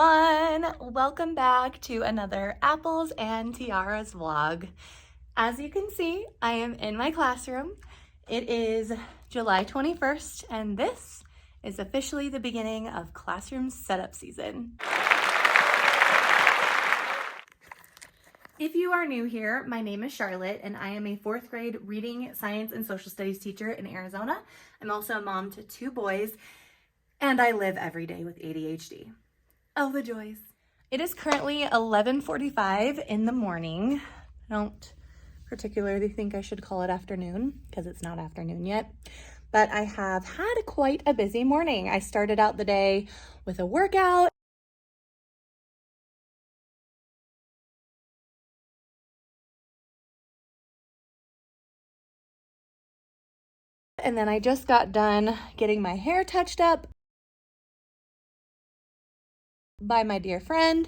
everyone! Welcome back to another Apples and Tiaras vlog. As you can see, I am in my classroom. It is July 21st and this is officially the beginning of classroom setup season. If you are new here, my name is Charlotte and I am a 4th grade reading, science, and social studies teacher in Arizona. I'm also a mom to 2 boys and I live every day with ADHD. Oh, the joys. It is currently 11:45 in the morning. I don't particularly think I should call it afternoon because it's not afternoon yet, but I have had quite a busy morning. I started out the day with a workout. And then I just got done getting my hair touched up by my dear friend.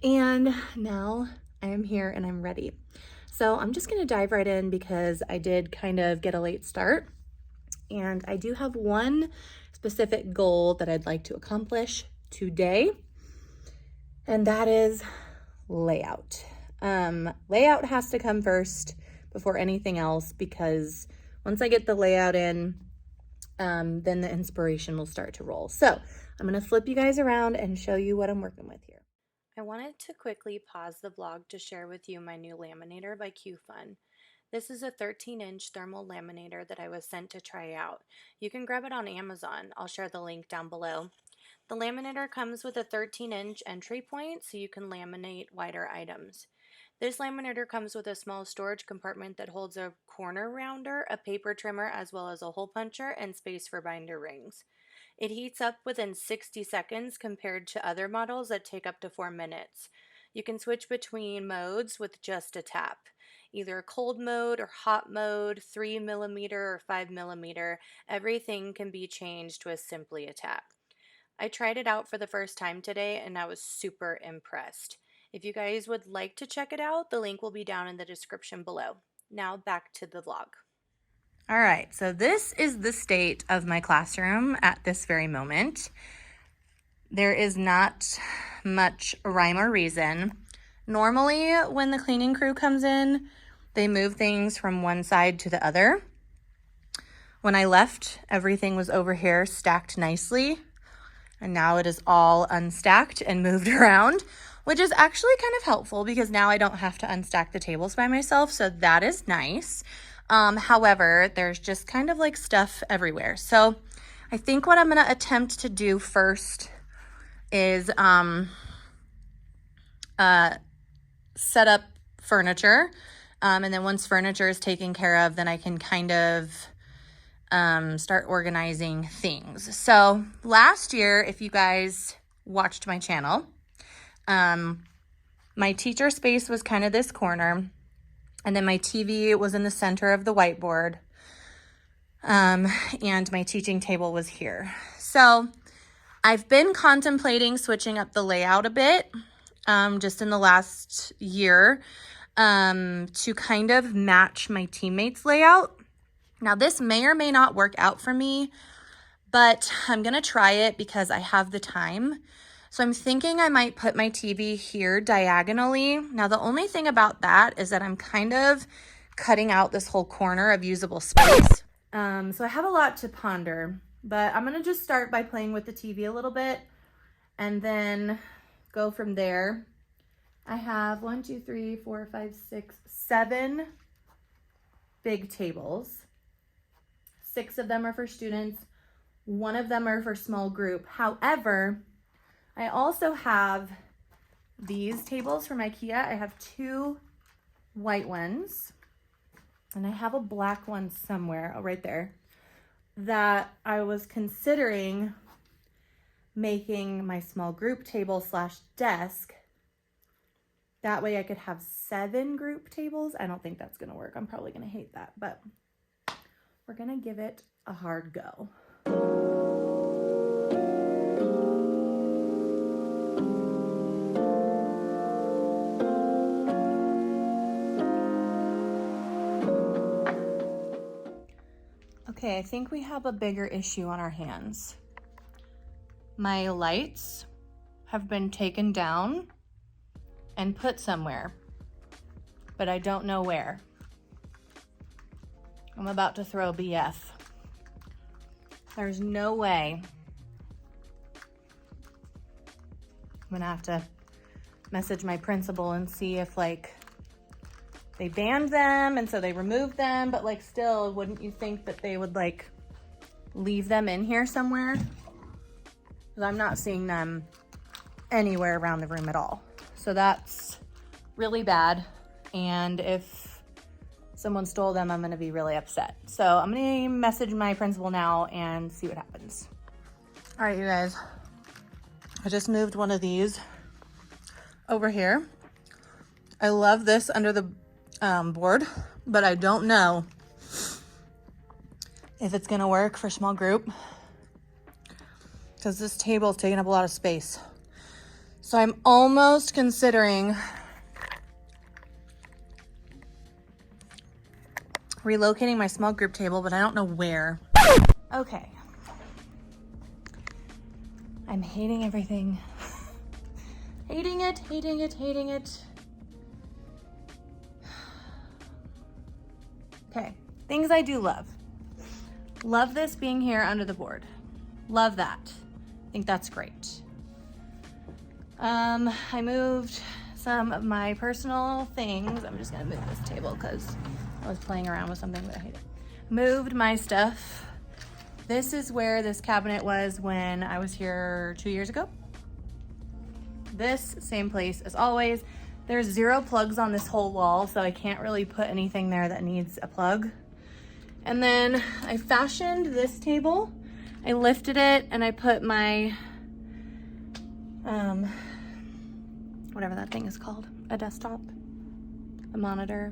And now I am here and I'm ready. So I'm just gonna dive right in because I did kind of get a late start. And I do have one specific goal that I'd like to accomplish today, and that is layout. Layout has to come first before anything else because once I get the layout in, then the inspiration will start to roll. So I'm gonna flip you guys around and show you what I'm working with here. I wanted to quickly pause the vlog to share with you my new laminator by Qfun. This is a 13-inch thermal laminator that I was sent to try out. You can grab it on Amazon. I'll share the link down below. The laminator comes with a 13-inch entry point so you can laminate wider items. This laminator comes with a small storage compartment that holds a corner rounder, a paper trimmer, as well as a hole puncher and space for binder rings. It heats up within 60 seconds compared to other models that take up to 4 minutes. You can switch between modes with just a tap. Either cold mode or hot mode, 3mm or 5mm, everything can be changed with simply a tap. I tried it out for the first time today and I was super impressed. If you guys would like to check it out, the link will be down in the description below. Now back to the vlog. All right, so this is the state of my classroom at this very moment. There is not much rhyme or reason. Normally, when the cleaning crew comes in, they move things from one side to the other. When I left, everything was over here stacked nicely, and now it is all unstacked and moved around, which is actually kind of helpful because now I don't have to unstack the tables by myself, so that is nice. However, there's just kind of like stuff everywhere. So I think what I'm going to attempt to do first is set up furniture. And then once furniture is taken care of, then I can kind of start organizing things. So last year, if you guys watched my channel, my teacher space was kind of this corner. And then my TV was in the center of the whiteboard. And my teaching table was here. So I've been contemplating switching up the layout a bit, just in the last year, to kind of match my teammates' layout. Now this may or may not work out for me, but I'm gonna try it because I have the time. So I'm thinking I might put my TV here diagonally. Now the only thing about that is that I'm kind of cutting out this whole corner of usable space. So I have a lot to ponder, but I'm gonna just start by playing with the TV a little bit and then go from there. I have 1, 2, 3, 4, 5, 6, 7 big tables. 6 of them are for students. 1 of them are for small group. However, I also have these tables from IKEA. I have 2 white ones and I have a black one somewhere, right there, that I was considering making my small group table slash desk. That way I could have 7 group tables. I don't think that's gonna work. I'm probably gonna hate that, but we're gonna give it a hard go. Okay, I think we have a bigger issue on our hands. My lights have been taken down and put somewhere, but I don't know where. I'm about to throw BF. There's no way. I'm gonna have to message my principal and see if like they banned them and so they removed them, but like still, wouldn't you think that they would like leave them in here somewhere? Because I'm not seeing them anywhere around the room at all. So that's really bad. And if someone stole them, I'm gonna be really upset. So I'm gonna message my principal now and see what happens. All right, you guys, I just moved one of these over here. I love this under the board, but I don't know if it's gonna work for small group because this table is taking up a lot of space. So I'm almost considering relocating my small group table, but I don't know where. Okay. I'm hating everything. Hating it, hating it, hating it. Okay, things I do love. Love this being here under the board. Love that. I think that's great. I moved some of my personal things. I'm just gonna move this table because I was playing around with something that I hated. Moved my stuff. This is where this cabinet was when I was here 2 years ago. This same place as always. There's 0 plugs on this whole wall, so I can't really put anything there that needs a plug. And then I fashioned this table. I lifted it and I put my, whatever that thing is called, a desktop, a monitor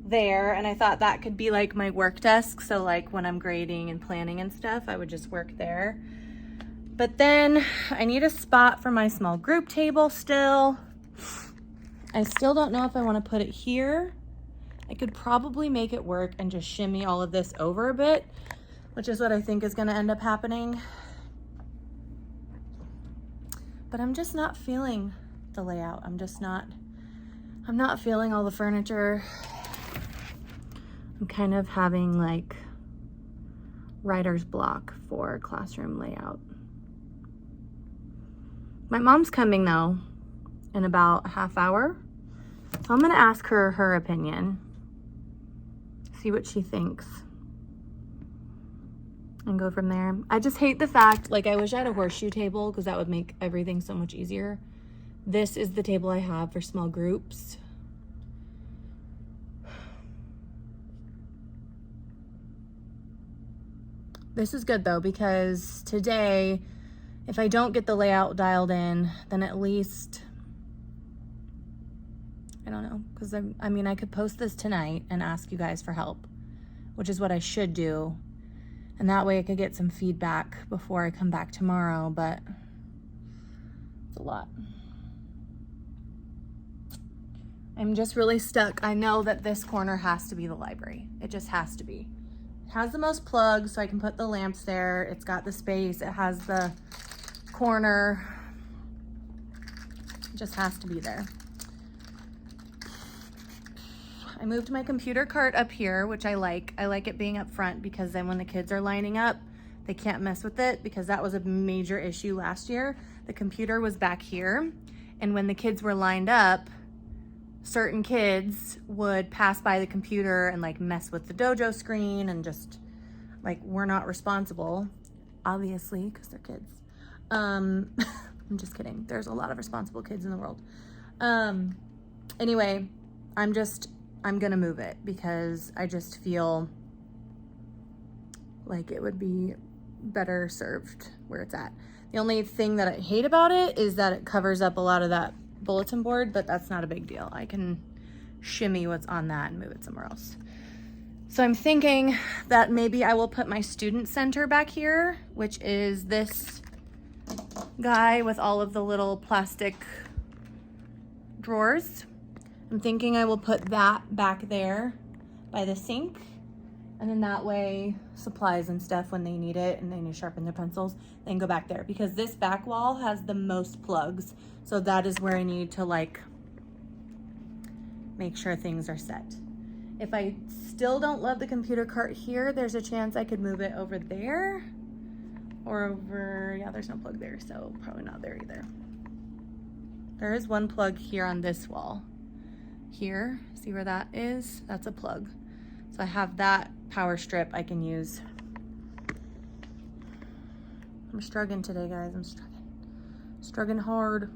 there. And I thought that could be like my work desk. So like when I'm grading and planning and stuff, I would just work there. But then I need a spot for my small group table still. I still don't know if I want to put it here. I could probably make it work and just shimmy all of this over a bit, which is what I think is going to end up happening. But I'm just not feeling the layout. I'm not feeling all the furniture. I'm kind of having like writer's block for classroom layout. My mom's coming though in about a half hour. So I'm gonna ask her her opinion, see what she thinks, and go from there. I just hate the fact, like I wish I had a horseshoe table because that would make everything so much easier. This is the table I have for small groups. This is good though, because today, if I don't get the layout dialed in, then at least, I don't know, because I mean, I could post this tonight and ask you guys for help, which is what I should do. And that way I could get some feedback before I come back tomorrow, but it's a lot. I'm just really stuck. I know that this corner has to be the library. It just has to be. It has the most plugs, so I can put the lamps there. It's got the space. It has the corner. It just has to be there. I moved my computer cart up here, which I like. I like it being up front because then when the kids are lining up, they can't mess with it, because that was a major issue last year. The computer was back here, and when the kids were lined up, certain kids would pass by the computer and like mess with the dojo screen, and just like, we're not responsible, obviously, because they're kids. I'm just kidding. There's a lot of responsible kids in the world. Anyway, I'm gonna move it because I just feel like it would be better served where it's at. The only thing that I hate about it is that it covers up a lot of that bulletin board, but that's not a big deal. I can shimmy what's on that and move it somewhere else. So I'm thinking that maybe I will put my student center back here, which is this guy with all of the little plastic drawers. I'm thinking I will put that back there by the sink, And then that way, supplies and stuff, when they need it and they need to sharpen their pencils, they can go back there. Because this back wall has the most plugs. So that is where I need to like make sure things are set. If I still don't love the computer cart here, there's a chance I could move it over there. Or over, yeah, there's no plug there, so probably not there either. There is one plug here on this wall. Here, see where that is? That's a plug. So I have that power strip I can use. I'm struggling today, guys. I'm struggling hard.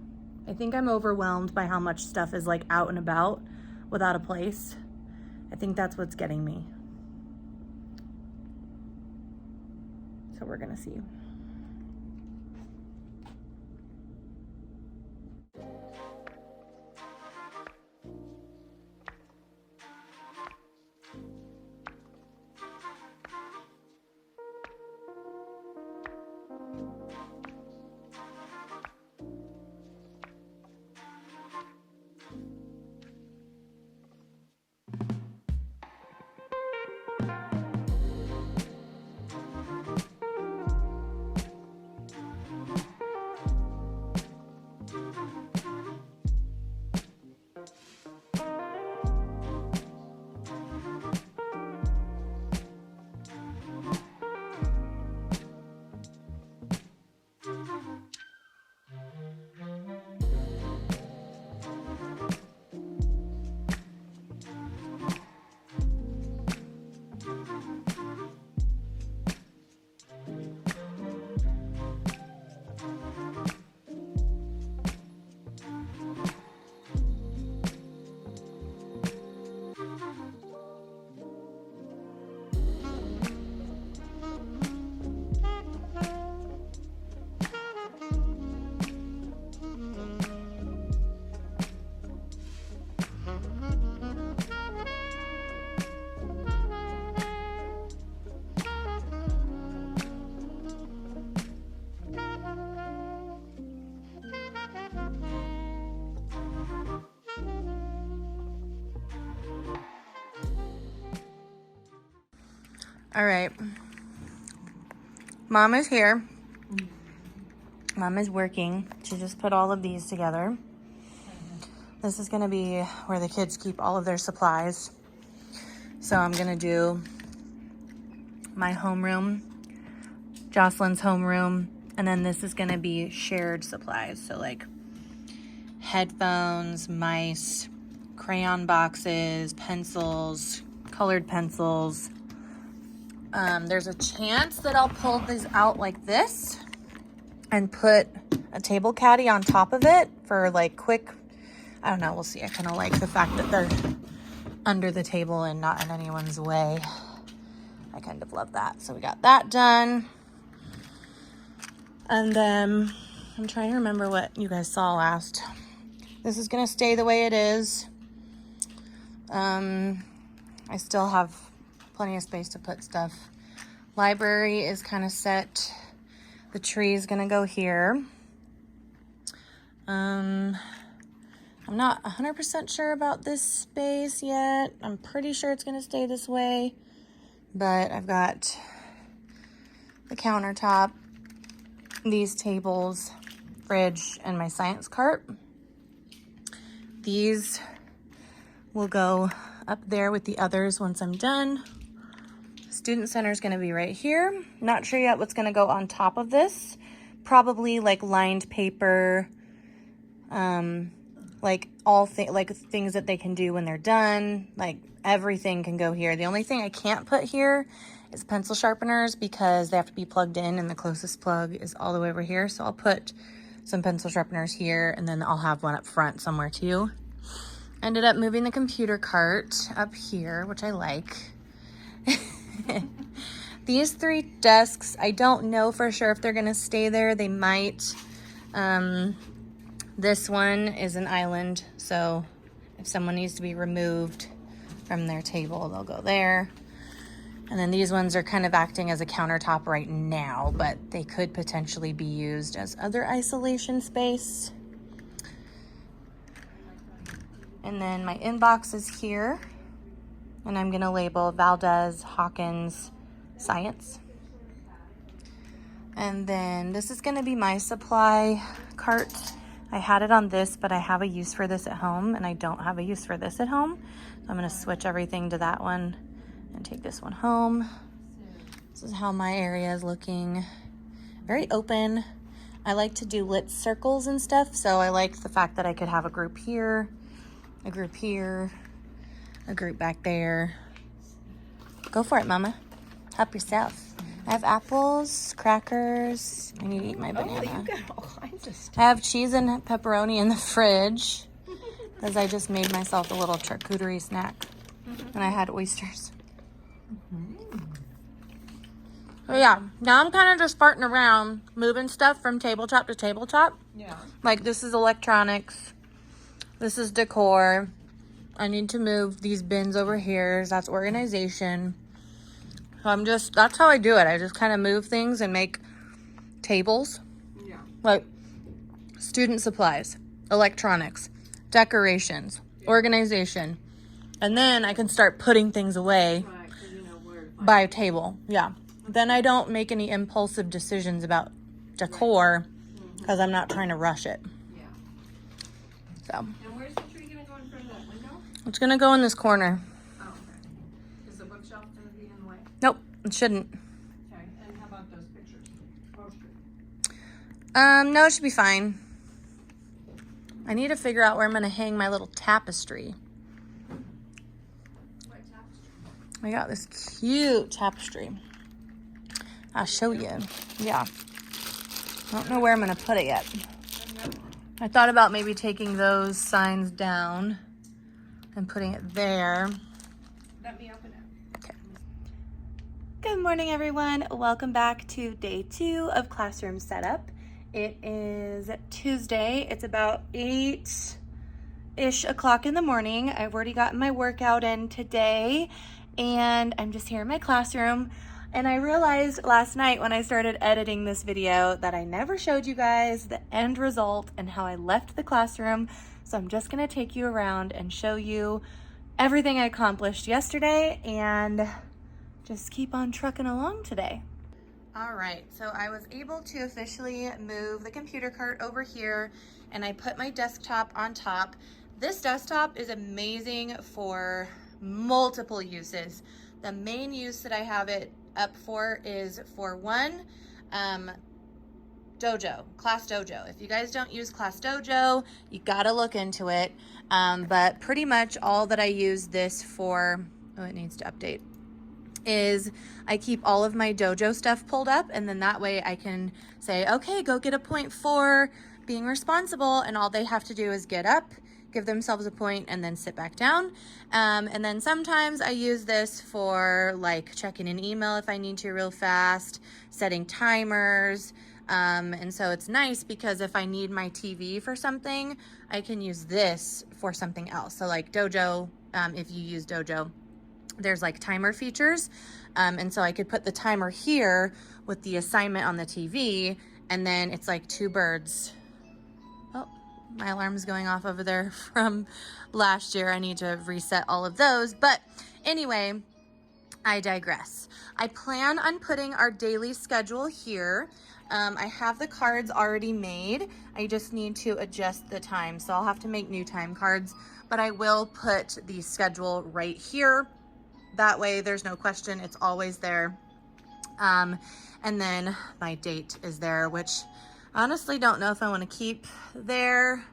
I think I'm overwhelmed by how much stuff is like out and about without a place. I think that's what's getting me. So we're gonna see. All right, Mom is here. Mom is working. She just put all of these together. This is gonna be where the kids keep all of their supplies. So I'm gonna do my homeroom, Jocelyn's homeroom, and then this is gonna be shared supplies. So like headphones, mice, crayon boxes, pencils, colored pencils. There's a chance that I'll pull these out like this and put a table caddy on top of it for like quick, I don't know, we'll see. I kind of like the fact that they're under the table and not in anyone's way. I kind of love that. So we got that done. And then I'm trying to remember what you guys saw last. This is gonna stay the way it is. I still have plenty of space to put stuff. Library is kind of set. The tree is gonna go here. I'm not 100% sure about this space yet. I'm pretty sure it's gonna stay this way, but I've got the countertop, these tables, fridge, and my science cart. These will go up there with the others once I'm done. Student center is gonna be right here. Not sure yet what's gonna go on top of this. Probably like lined paper, like things that they can do when they're done. Like everything can go here. The only thing I can't put here is pencil sharpeners because they have to be plugged in and the closest plug is all the way over here. So I'll put some pencil sharpeners here and then I'll have one up front somewhere too. Ended up moving the computer cart up here, which I like. These 3 desks, I don't know for sure if they're gonna stay there. They might. This one is an island, so if someone needs to be removed from their table, they'll go there. And then these ones are kind of acting as a countertop right now, but they could potentially be used as other isolation space. And then my inbox is here And I'm gonna label Valdez, Hawkins, Science. And then this is gonna be my supply cart. I had it on this, but I have a use for this at home, and I don't have a use for this at home. So I'm gonna switch everything to that one and take this one home. This is how my area is looking. Very open. I like to do lit circles and stuff, so I like the fact that I could have a group here, a group here, a group back there. Go for it, Mama. Help yourself. I have apples, crackers. I need to eat my banana. Oh, you got all kinds of stuff. I have cheese and pepperoni in the fridge because I just made myself a little charcuterie snack. And I had oysters. So yeah, now I'm kind of just farting around, moving stuff from tabletop to tabletop. Yeah. Like this is electronics. This is decor. I need to move these bins over here. That's organization. So that's how I do it. I just kind of move things and make tables. Yeah. Like student supplies, electronics, decorations, organization. And then I can start putting things away Right, 'cause you know where to find by table. Yeah. Then I don't make any impulsive decisions about decor because I'm not trying to rush it. Yeah. So And where's the tree gonna go in front of that window? it's going to go in this corner. Oh, okay. Is the bookshelf gonna be in the way? Nope, it shouldn't. Okay, and how about those pictures? Poster. No, it should be fine. I need to figure out where I'm going to hang my little tapestry. What tapestry? I got this cute tapestry. I'll show you. Yeah. I don't know where I'm going to put it yet. I thought about maybe taking those signs down and putting it there. Let me open it. Okay. Good morning, everyone. Welcome back to day 2 of classroom setup. It is Tuesday. It's about 8-ish o'clock in the morning. I've already gotten my workout in today, and I'm just here in my classroom. And I realized last night when I started editing this video that I never showed you guys the end result and how I left the classroom. So I'm just gonna take you around and show you everything I accomplished yesterday and just keep on trucking along today. All right, so I was able to officially move the computer cart over here and I put my desktop on top. This desktop is amazing for multiple uses. The main use that I have it up for is for one, Dojo, Class Dojo. If you guys don't use Class Dojo, you gotta look into it. But pretty much all that I use this for, oh, it needs to update, is I keep all of my Dojo stuff pulled up, and then that way I can say, okay, go get a point for being responsible, and all they have to do is get up, give themselves a point, and then sit back down. And then sometimes I use this for like checking an email if I need to real fast, setting timers. And so it's nice because if I need my TV for something, I can use this for something else. So like Dojo, if you use Dojo, there's like timer features. And so I could put the timer here with the assignment on the TV, and then it's like 2 birds. Oh, my alarm's going off over there from last year. I need to reset all of those. But anyway, I digress. I plan on putting our daily schedule here. I have the cards already made. I just need to adjust the time. So I'll have to make new time cards, but I will put the schedule right here. That way there's no question, it's always there. And then my date is there, which I honestly don't know if I want to keep there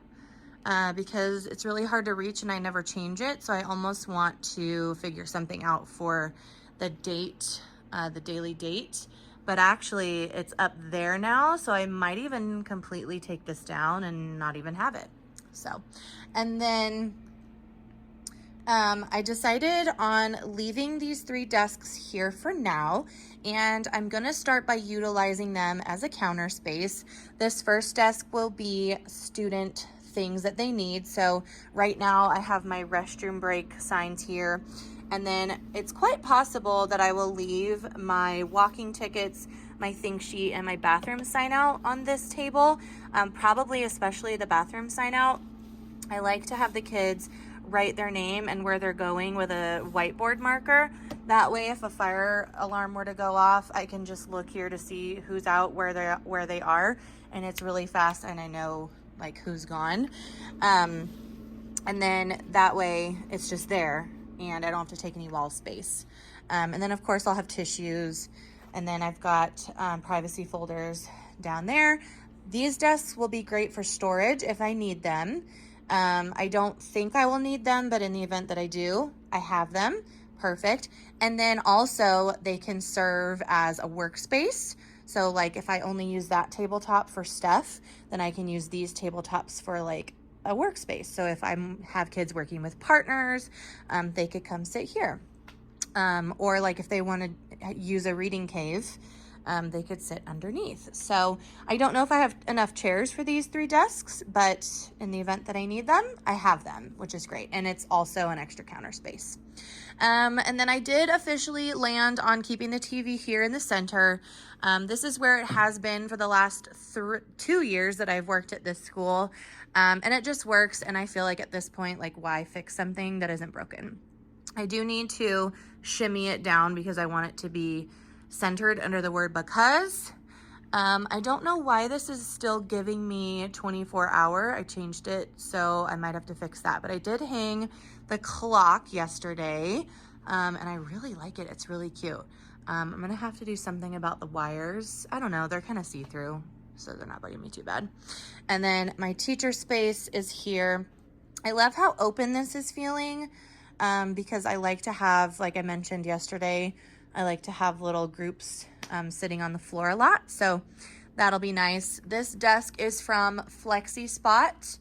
because it's really hard to reach and I never change it. So I almost want to figure something out for the date, the daily date, but actually it's up there now. So I might even completely take this down and not even have it. So, and then I decided on leaving these 3 desks here for now, and I'm gonna start by utilizing them as a counter space. This first desk will be student things that they need. So right now I have my restroom break signs here, and then it's quite possible that I will leave my walking tickets, my think sheet, and my bathroom sign out on this table, probably especially the bathroom sign out. I like to have the kids write their name and where they're going with a whiteboard marker. That way, if a fire alarm were to go off, I can just look here to see who's out, where they are, and it's really fast, and I know like who's gone. And then that way it's just there and I don't have to take any wall space. And then of course I'll have tissues, and then I've got privacy folders down there. These desks will be great for storage if I need them. I don't think I will need them, but in the event that I do, I have them. Perfect. And then also they can serve as a workspace. So like if I only use that tabletop for stuff, then I can use these tabletops for like a workspace. So if I have kids working with partners, they could come sit here. Or like if they want to use a reading cave, they could sit underneath. So I don't know if I have enough chairs for these 3 desks, but in the event that I need them, I have them, which is great. And it's also an extra counter space. And then I did officially land on keeping the TV here in the center. This is where it has been for the last 2 years that I've worked at this school. And it just works. And I feel like at this point, like, why fix something that isn't broken? I do need to shimmy it down because I want it to be centered under the word because. I don't know why this is still giving me 24-hour. I changed it, so I might have to fix that. But I did hang the clock yesterday, and I really like it. It's really cute. I'm going to have to do something about the wires. I don't know. They're kind of see-through, so they're not bugging me too bad. And then my teacher space is here. I love how open this is feeling because I like to have, like I mentioned yesterday, I like to have little groups sitting on the floor a lot. So that'll be nice. This desk is from Flexi Spot.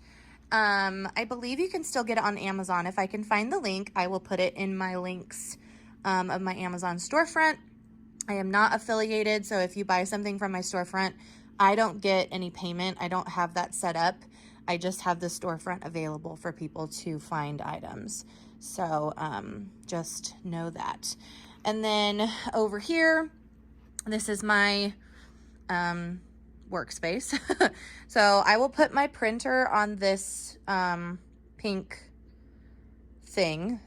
I believe you can still get it on Amazon. If I can find the link, I will put it in my links of my Amazon storefront. I am not affiliated, so if you buy something from my storefront, I don't get any payment. I don't have that set up. I just have the storefront available for people to find items. So just know that. And then over here, this is my workspace. So I will put my printer on this pink thing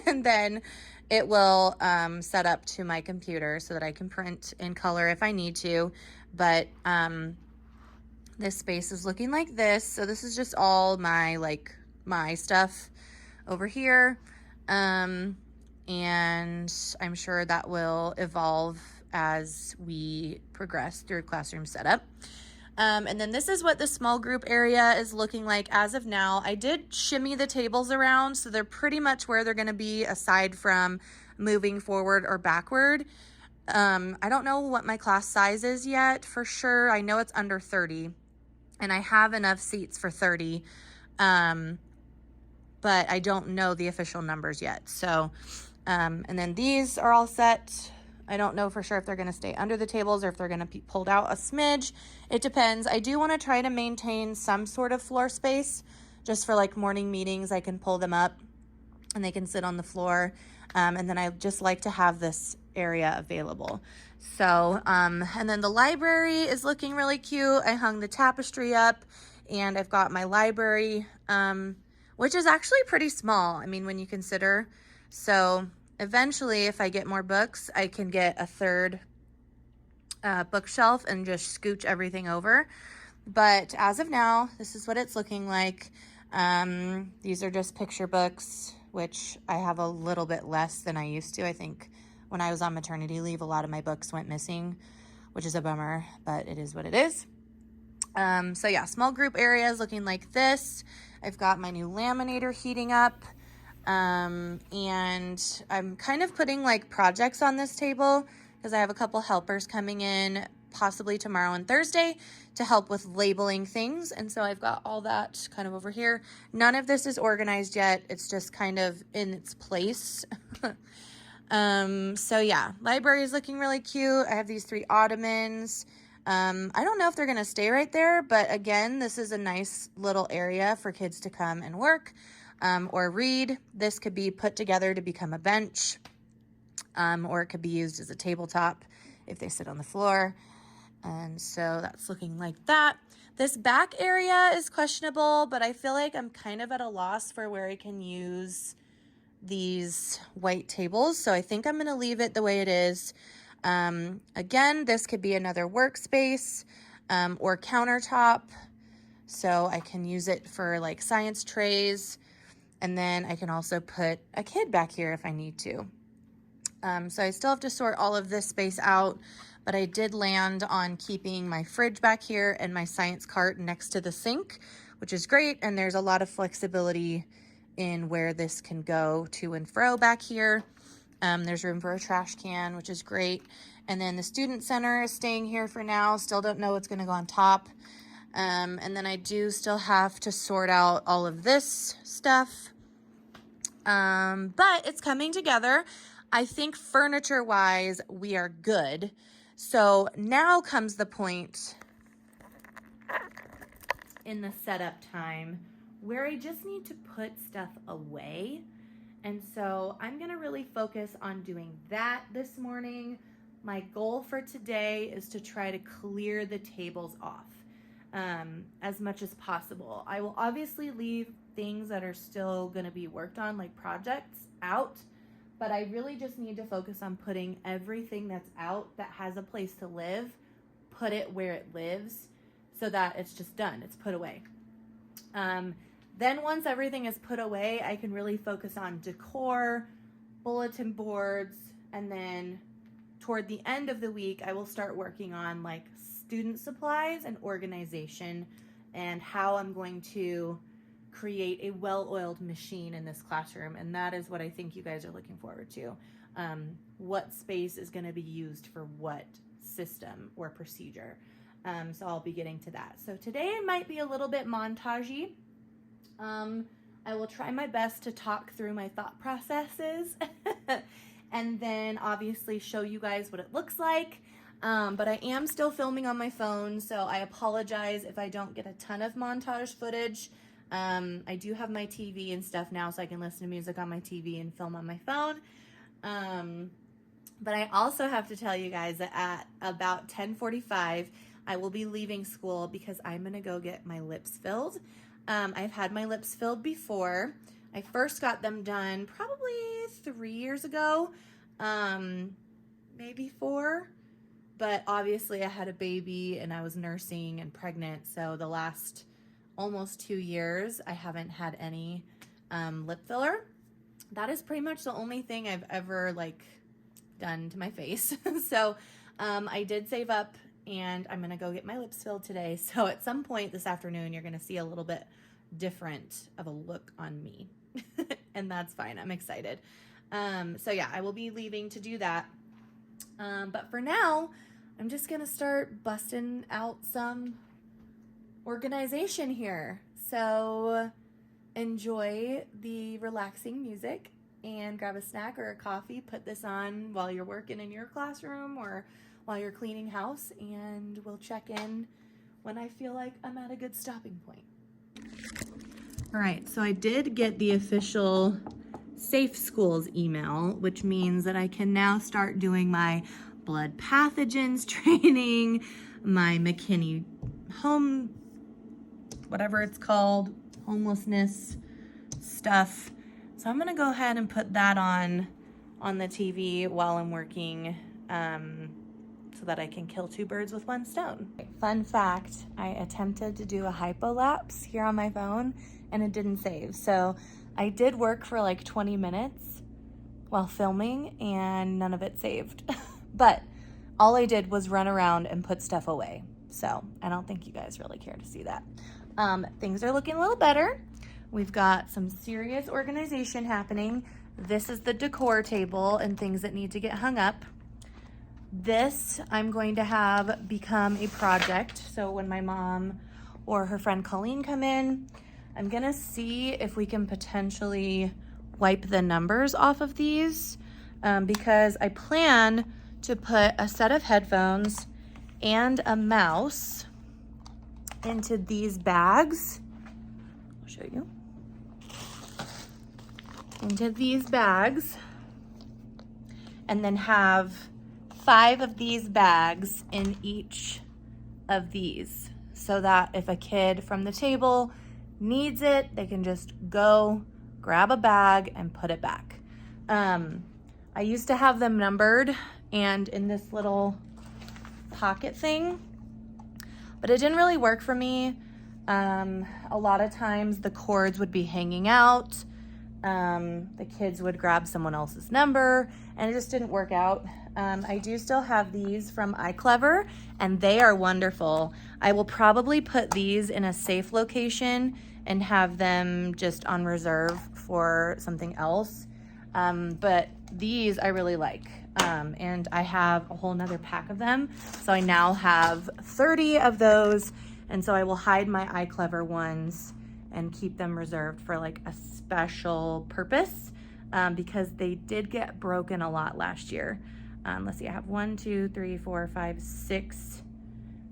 and then it will set up to my computer so that I can print in color if I need to. But this space is looking like this. So this is just all my stuff over here. And I'm sure that will evolve as we progress through classroom setup. And then this is what the small group area is looking like as of now. I did shimmy the tables around, so they're pretty much where they're going to be aside from moving forward or backward. I don't know what my class size is yet for sure. I know it's under 30 and I have enough seats for 30. But I don't know the official numbers yet. So, and then these are all set. I don't know for sure if they're going to stay under the tables or if they're going to be pulled out a smidge. It depends. I do want to try to maintain some sort of floor space just for like morning meetings. I can pull them up and they can sit on the floor. And then I just like to have this area available. So, and then the library is looking really cute. I hung the tapestry up and I've got my library, which is actually pretty small. I mean, when you consider. So eventually, if I get more books, I can get a third bookshelf and just scooch everything over. But as of now, this is what it's looking like. These are just picture books, which I have a little bit less than I used to. I think when I was on maternity leave, a lot of my books went missing, which is a bummer, but it is what it is. So yeah, small group areas looking like this. I've got my new laminator heating up. And I'm kind of putting like projects on this table because I have a couple helpers coming in possibly tomorrow and Thursday to help with labeling things. And so I've got all that kind of over here. None of this is organized yet. It's just kind of in its place. So yeah, library is looking really cute. I have these 3 ottomans. I don't know if they're going to stay right there, but again, this is a nice little area for kids to come and work, or read. This could be put together to become a bench, or it could be used as a tabletop if they sit on the floor. And so that's looking like that. This back area is questionable, but I feel like I'm kind of at a loss for where I can use these white tables. So I think I'm going to leave it the way it is. Again, this could be another workspace or countertop. So I can use it for like science trays. And then I can also put a kid back here if I need to. So I still have to sort all of this space out, but I did land on keeping my fridge back here and my science cart next to the sink, which is great. And there's a lot of flexibility in where this can go to and fro back here. There's room for a trash can, which is great. And then the student center is staying here for now. Still don't know what's going to go on top. And then I do still have to sort out all of this stuff. But it's coming together. I think furniture wise, we are good. So now comes the point in the setup time where I just need to put stuff away. And so I'm going to really focus on doing that this morning. My goal for today is to try to clear the tables off as much as possible. I will obviously leave things that are still going to be worked on, like projects, out, but I really just need to focus on putting everything that's out that has a place to live, put it where it lives so that it's just done, it's put away. Then once everything is put away, I can really focus on decor, bulletin boards, and then toward the end of the week, I will start working on like student supplies and organization and how I'm going to create a well-oiled machine in this classroom. And that is what I think you guys are looking forward to. What space is going to be used for what system or procedure. So I'll be getting to that. So today might be a little bit montagey. I will try my best to talk through my thought processes and then obviously show you guys what it looks like. But I am still filming on my phone, so I apologize if I don't get a ton of montage footage. I do have my TV and stuff now, so I can listen to music on my TV and film on my phone. But I also have to tell you guys that at about 10:45, I will be leaving school because I'm gonna go get my lips filled. I've had my lips filled before. I first got them done probably 3 years ago, maybe 4. But obviously I had a baby and I was nursing and pregnant. So the last almost 2 years, I haven't had any lip filler. That is pretty much the only thing I've ever like done to my face. So I did save up and I'm gonna go get my lips filled today. So at some point this afternoon, you're gonna see a little bit different of a look on me. And that's fine, I'm excited. So yeah, I will be leaving to do that. But for now, I'm just gonna start busting out some organization here. So enjoy the relaxing music and grab a snack or a coffee. Put this on while you're working in your classroom or while you're cleaning house, and we'll check in when I feel like I'm at a good stopping point. All right, so I did get the official Safe Schools email, which means that I can now start doing my blood pathogens training, my McKinney home, whatever it's called, homelessness stuff. So I'm gonna go ahead and put that on the TV while I'm working so that I can kill 2 birds with 1 stone. Fun fact, I attempted to do a hypolapse here on my phone and it didn't save. So I did work for like 20 minutes while filming and none of it saved. But all I did was run around and put stuff away. So I don't think you guys really care to see that. Things are looking a little better. We've got some serious organization happening. This is the decor table and things that need to get hung up. This I'm going to have become a project. So when my mom or her friend Colleen come in, I'm gonna see if we can potentially wipe the numbers off of these because I plan to put a set of headphones and a mouse into these bags. I'll show you. Into these bags, and then have 5 of these bags in each of these so that if a kid from the table needs it, they can just go grab a bag and put it back. I used to have them numbered and in this little pocket thing, but it didn't really work for me. A lot of times the cords would be hanging out. The kids would grab someone else's number and it just didn't work out. I do still have these from iClever and they are wonderful. I will probably put these in a safe location and have them just on reserve for something else. But these I really like. And I have a whole nother pack of them. So I now have 30 of those. And so I will hide my iClever ones and keep them reserved for like a special purpose, because they did get broken a lot last year. Let's see, I have 1, 2, 3, 4, 5, 6.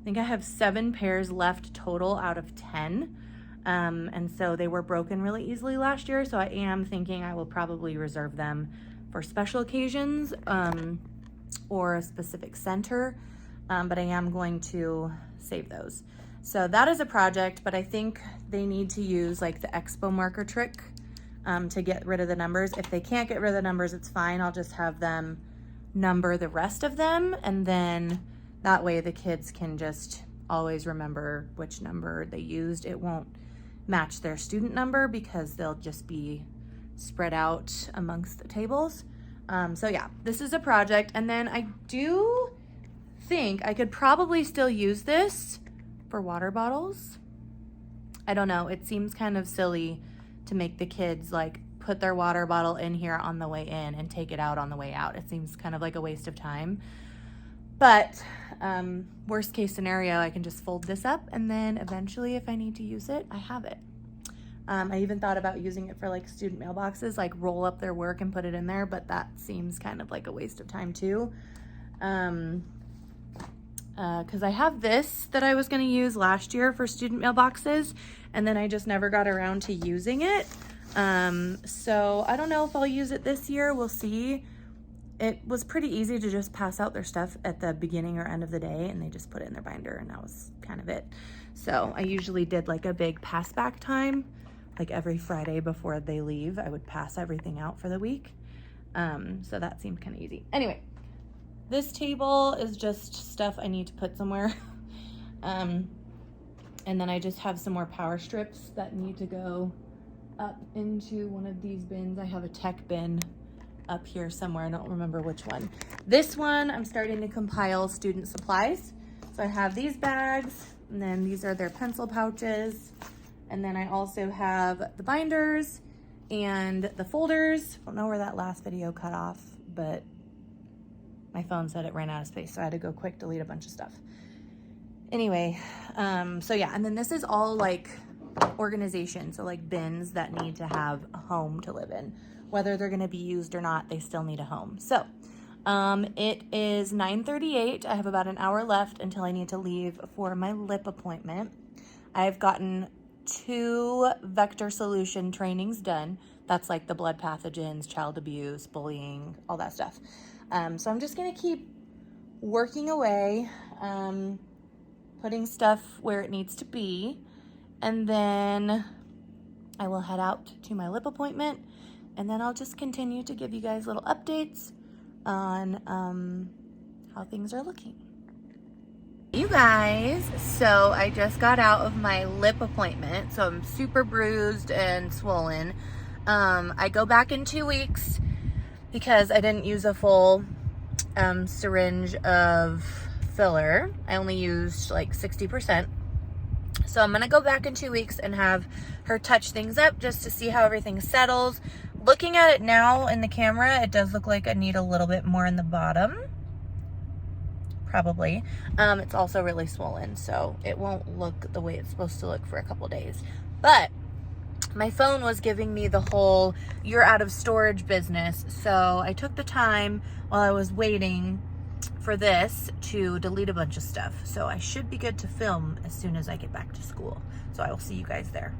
I think I have 7 pairs left total out of 10. And so they were broken really easily last year. So I am thinking I will probably reserve them for special occasions, or a specific center. But I am going to save those. So that is a project, but I think they need to use like the expo marker trick to get rid of the numbers. If they can't get rid of the numbers, it's fine. I'll just have them number the rest of them, and then that way the kids can just always remember which number they used. It won't match their student number because they'll just be spread out amongst the tables. So yeah, this is a project. And then I do think I could probably still use this for water bottles. I don't know, it seems kind of silly to make the kids like put their water bottle in here on the way in and take it out on the way out. It seems kind of like a waste of time. But worst case scenario, I can just fold this up and then eventually if I need to use it, I have it. I even thought about using it for like student mailboxes, like roll up their work and put it in there, but that seems kind of like a waste of time too. Because I have this that I was going to use last year for student mailboxes, and then I just never got around to using it. So I don't know if I'll use it this year. We'll see. It was pretty easy to just pass out their stuff at the beginning or end of the day, and they just put it in their binder, and that was kind of it. So I usually did like a big pass back time, like every Friday before they leave, I would pass everything out for the week. So that seemed kind of easy. Anyway. This table is just stuff I need to put somewhere. And then I just have some more power strips that need to go up into one of these bins. I have a tech bin up here somewhere. I don't remember which one. This one, I'm starting to compile student supplies. So I have these bags, and then these are their pencil pouches. And then I also have the binders and the folders. I don't know where that last video cut off, but my phone said it ran out of space, so I had to go quick delete a bunch of stuff. Anyway, so yeah, and then this is all like organization, so like bins that need to have a home to live in. Whether they're gonna be used or not, they still need a home. So it is 9:38. I have about an hour left until I need to leave for my lip appointment. I've gotten 2 vector solution trainings done. That's like the blood pathogens, child abuse, bullying, all that stuff. So I'm just gonna keep working away, putting stuff where it needs to be, and then I will head out to my lip appointment, and then I'll just continue to give you guys little updates on how things are looking. You guys, so I just got out of my lip appointment, so I'm super bruised and swollen. I go back in 2 weeks because I didn't use a full syringe of filler. I only used like 60%. So I'm gonna go back in 2 weeks and have her touch things up just to see how everything settles. Looking at it now in the camera, it does look like I need a little bit more in the bottom. Probably. It's also really swollen, so it won't look the way it's supposed to look for a couple days. But my phone was giving me the whole "you're out of storage" business, so I took the time while I was waiting for this to delete a bunch of stuff. So I should be good to film as soon as I get back to school. So I will see you guys there.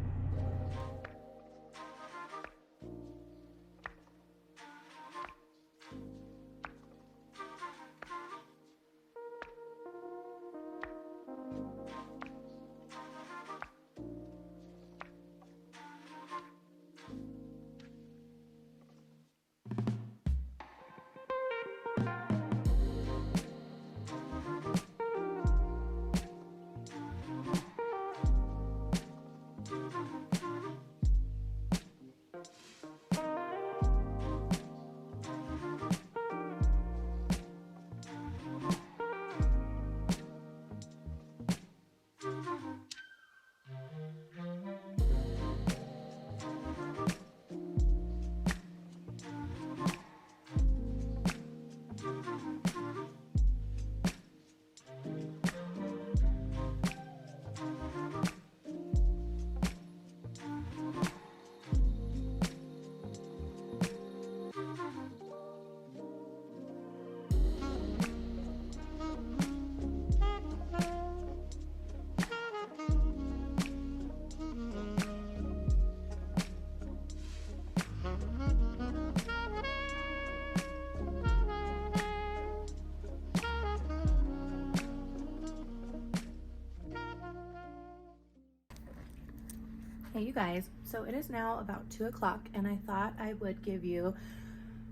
Hey you guys, so it is now about 2 o'clock and I thought I would give you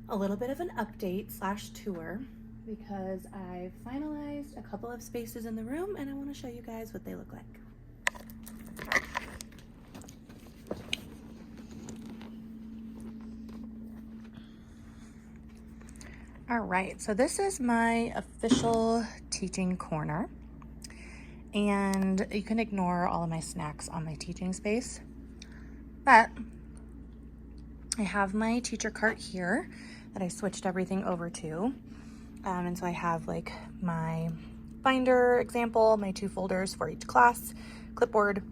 a little bit of an update slash tour because I've finalized a couple of spaces in the room and I want to show you guys what they look like. All right, so this is my official teaching corner. And you can ignore all of my snacks on my teaching space. But I have my teacher cart here that I switched everything over to. And so I have like my binder example, my 2 folders for each class, clipboard.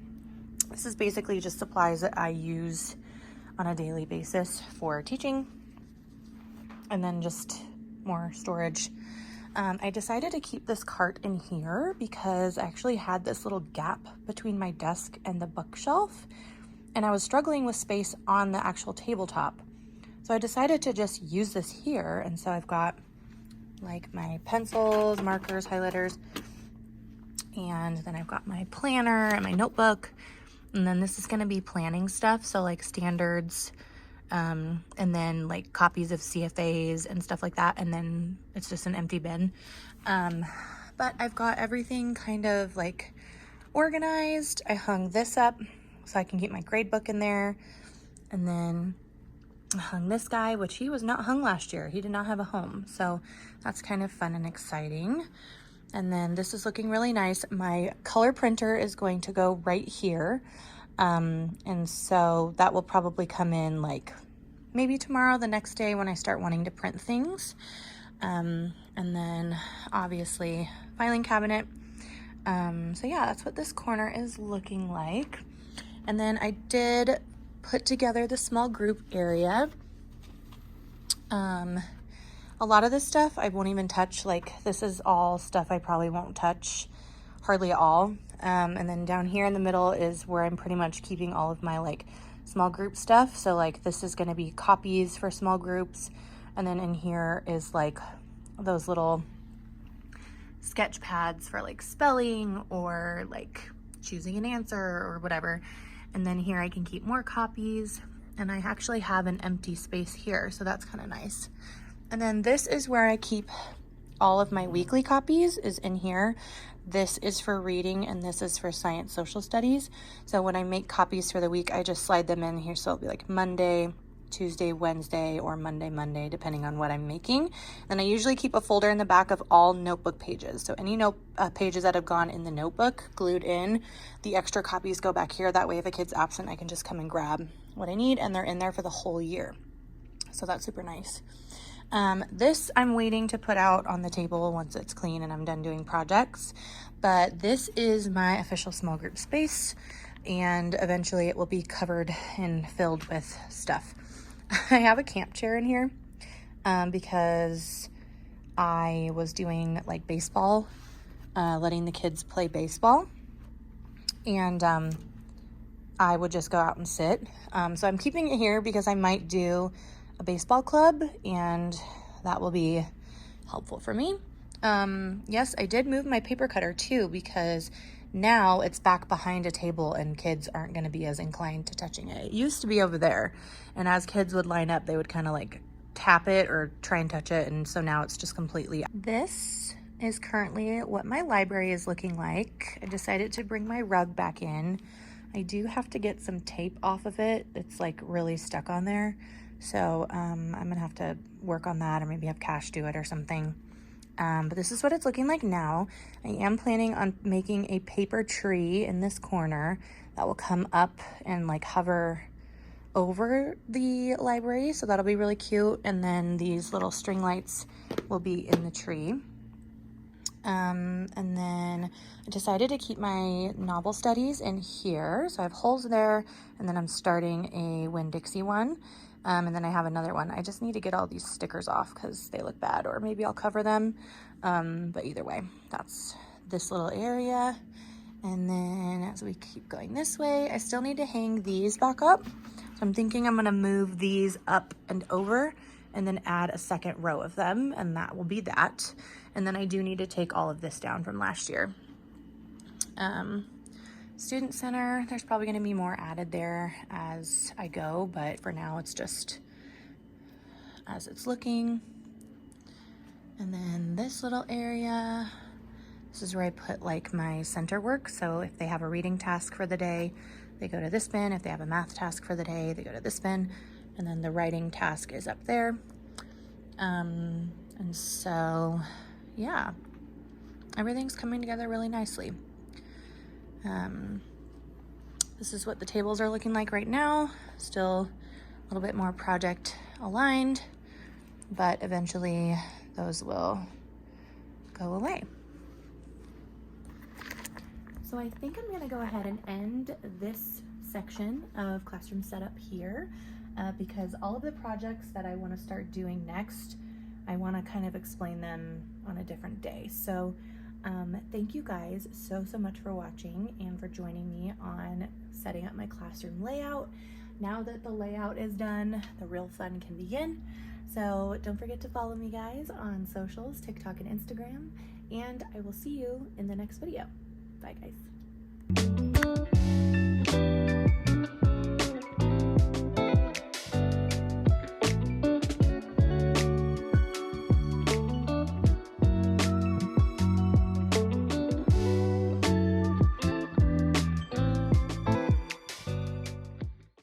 This is basically just supplies that I use on a daily basis for teaching. And then just more storage. I decided to keep this cart in here because I actually had this little gap between my desk and the bookshelf and I was struggling with space on the actual tabletop. So I decided to just use this here, and so I've got like my pencils, markers, highlighters, and then I've got my planner and my notebook, and then this is going to be planning stuff, so like standards, and then like copies of CFAs and stuff like that, and then it's just an empty bin. But I've got everything kind of like organized. I hung this up so I can keep my grade book in there, and then I hung this guy, which he was not hung last year. He did not have a home, so that's kind of fun and exciting. And then this is looking really nice. My color printer is going to go right here. And so that will probably come in like maybe tomorrow, the next day when I start wanting to print things. And then obviously filing cabinet. So yeah, that's what this corner is looking like. And then I did put together the small group area. A lot of this stuff I won't even touch. Like this is all stuff I probably won't touch hardly at all. And then down here in the middle is where I'm pretty much keeping all of my like small group stuff. So like this is going to be copies for small groups. And then in here is like those little sketch pads for like spelling or like choosing an answer or whatever. And then here I can keep more copies, and I actually have an empty space here, so that's kind of nice. And then this is where I keep all of my weekly copies, is in here. This is for reading and this is for science social studies. So when I make copies for the week, I just slide them in here, so it'll be like Monday, Tuesday, Wednesday, or Monday, depending on what I'm making. And I usually keep a folder in the back of all notebook pages. So any pages that have gone in the notebook glued in, the extra copies go back here. That way if a kid's absent, I can just come and grab what I need, and they're in there for the whole year. So that's super nice. This I'm waiting to put out on the table once it's clean and I'm done doing projects. But this is my official small group space, and eventually it will be covered and filled with stuff. I have a camp chair in here because I was doing like baseball, letting the kids play baseball, and I would just go out and sit. So I'm keeping it here because I might do a baseball club, and that will be helpful for me. Yes, I did move my paper cutter too, because now it's back behind a table and kids aren't going to be as inclined to touching it. It used to be over there, and as kids would line up, they would kind of like tap it or try and touch it, and so now it's just completely. This is currently what my library is looking like. I decided to bring my rug back in. I do have to get some tape off of it. It's like really stuck on there, so I'm gonna have to work on that, or maybe have Cash do it or something. But this is what it's looking like now. I am planning on making a paper tree in this corner that will come up and like hover over the library, so that'll be really cute. And then these little string lights will be in the tree. And then I decided to keep my novel studies in here, so I have holes there, and then I'm starting a Winn-Dixie one. And then I have another one. I just need to get all these stickers off because they look bad, or maybe I'll cover them. But either way, that's this little area. And then as we keep going this way, I still need to hang these back up. So I'm thinking I'm gonna move these up and over and then add a second row of them, and that will be that. And then I do need to take all of this down from last year. student center. There's probably going to be more added there as I go, but for now it's just as it's looking. And then this little area, this is where I put like my center work. So if they have a reading task for the day, they go to this bin. If they have a math task for the day, they go to this bin. And then the writing task is up there. And so, yeah, everything's coming together really nicely. This is what the tables are looking like right now. Still a little bit more project aligned, but eventually those will go away. So I think I'm gonna go ahead and end this section of classroom setup here because all of the projects that I wanna start doing next, I wanna kind of explain them on a different day. So thank you guys so much for watching and for joining me on setting up my classroom layout. Now that the layout is done, the real fun can begin. So don't forget to follow me guys on socials, TikTok and Instagram, and I will see you in the next video. Bye guys.